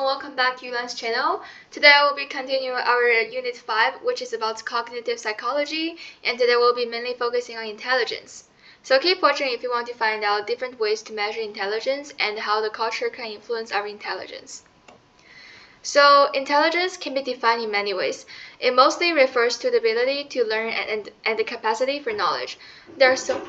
welcome back to Yulan's channel. Today I will be continuing our Unit 5, which is about cognitive psychology, and today we'll be mainly focusing on intelligence. So keep watching if you want to find out different ways to measure intelligence and how the culture can influence our intelligence. So intelligence can be defined in many ways. It mostly refers to the ability to learn and the capacity for knowledge. There are so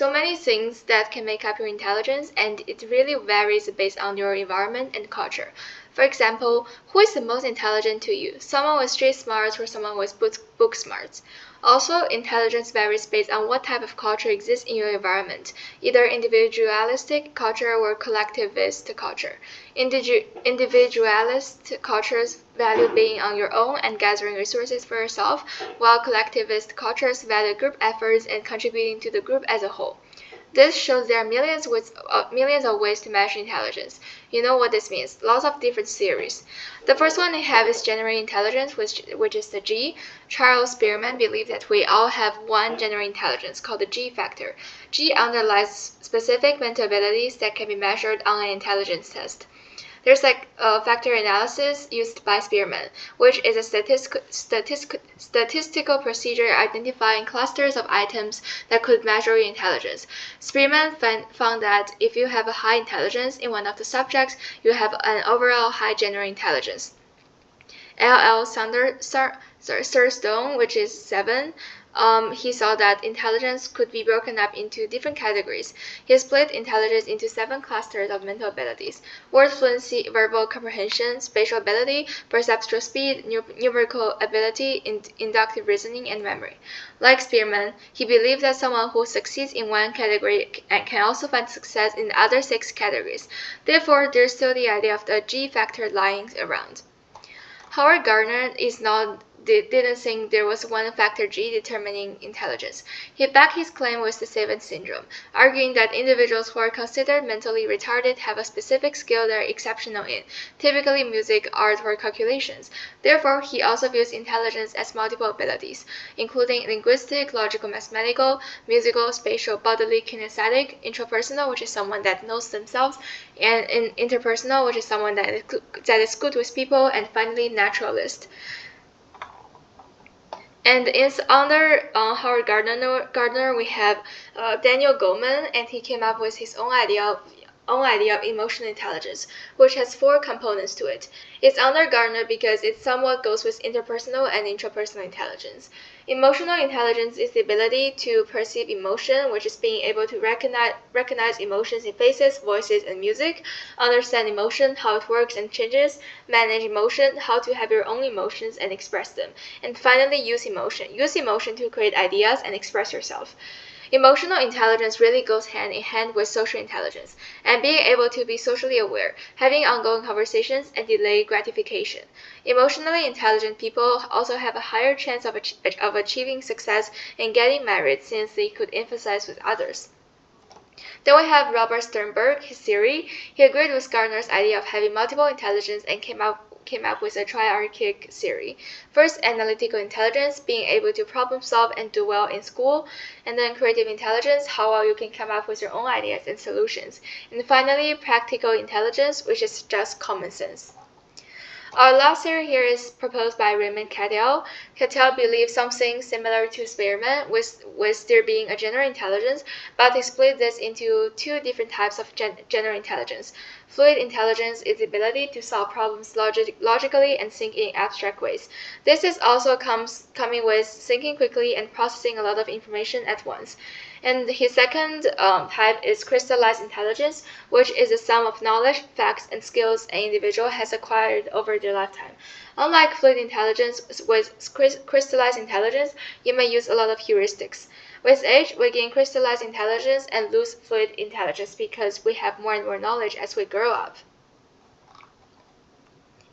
many things that can make up your intelligence, and it really varies based on your environment and culture. For example, who is the most intelligent to you? Someone with street smarts or someone with book smarts? Also, intelligence varies based on what type of culture exists in your environment, either individualistic culture or collectivist culture. Individualist cultures value being on your own and gathering resources for yourself, while collectivist cultures value group efforts and contributing to the group as a whole. This shows there are millions of ways to measure intelligence. You know what this means. Lots of different theories. The first one I have is general intelligence, which is the G. Charles Spearman believed that we all have one general intelligence called the G factor. G underlies specific mental abilities that can be measured on an intelligence test. There's factor analysis used by Spearman, which is a statistical procedure identifying clusters of items that could measure your intelligence. Spearman found that if you have a high intelligence in one of the subjects, you have an overall high general intelligence. L.L. Thurstone, which is 7, he saw that intelligence could be broken up into different categories. He split intelligence into 7 clusters of mental abilities: word fluency, verbal comprehension, spatial ability, perceptual speed, numerical ability, inductive reasoning, and memory. Like Spearman, he believed that someone who succeeds in one category can also find success in the other 6 categories. Therefore, there's still the idea of the G factor lying around. Howard Gardner didn't think there was one factor G determining intelligence. He backed his claim with the savant syndrome, arguing that individuals who are considered mentally retarded have a specific skill they're exceptional in, typically music, art, or calculations. Therefore, he also views intelligence as multiple abilities, including linguistic, logical, mathematical, musical, spatial, bodily, kinesthetic, intrapersonal, which is someone that knows themselves, and interpersonal, which is someone that is good with people, and finally, naturalist. And under Howard Gardner, we have Daniel Goleman, and he came up with his own idea of emotional intelligence, which has 4 components to it. It's under Gardner because it somewhat goes with interpersonal and intrapersonal intelligence. Emotional intelligence is the ability to perceive emotion, which is being able to recognize emotions in faces, voices, and music, understand emotion, how it works and changes, manage emotion, how to have your own emotions and express them, and finally use emotion. Use emotion to create ideas and express yourself. Emotional intelligence really goes hand in hand with social intelligence, and being able to be socially aware, having ongoing conversations, and delayed gratification. Emotionally intelligent people also have a higher chance of achieving success and getting married, since they could empathize with others. Then we have Robert Sternberg, his theory. He agreed with Gardner's idea of having multiple intelligence and came up with a triarchic theory. First, analytical intelligence, being able to problem solve and do well in school, and then creative intelligence, how well you can come up with your own ideas and solutions, and finally, practical intelligence, which is just common sense. Our last theory here is proposed by Raymond Cattell. Cattell believes something similar to Spearman, with there being a general intelligence, but he split this into 2 different types of general intelligence. Fluid intelligence is the ability to solve problems logically and think in abstract ways. This is also coming with thinking quickly and processing a lot of information at once. And his second type is crystallized intelligence, which is the sum of knowledge, facts, and skills an individual has acquired over their lifetime. Unlike fluid intelligence, with crystallized intelligence, you may use a lot of heuristics. With age, we gain crystallized intelligence and lose fluid intelligence because we have more and more knowledge as we grow up.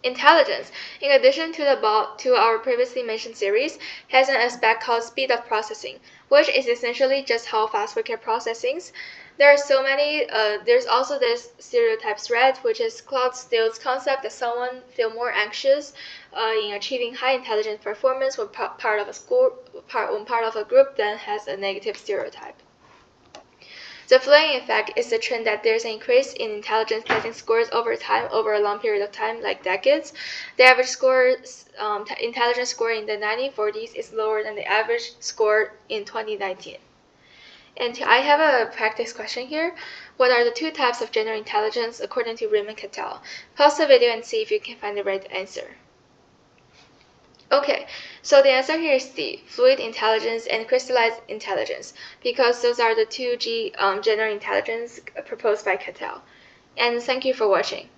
Intelligence, in addition to our previously mentioned theories, has an aspect called speed of processing, which is essentially just how fast we can process things. There are so many. There's also this stereotype thread, which is Claude Steele's concept that someone feel more anxious in achieving high intelligence performance when part of a group than has a negative stereotype. The fluent effect is the trend that there's an increase in intelligence testing scores over time, over a long period of time, like decades. The average score, intelligence score in the 1940s is lower than the average score in 2019. And I have a practice question here. What are the two types of general intelligence according to Raymond Cattell? Pause the video and see if you can find the right answer. Okay, so the answer here is D, fluid intelligence and crystallized intelligence, because those are the two general intelligence proposed by Cattell. And thank you for watching.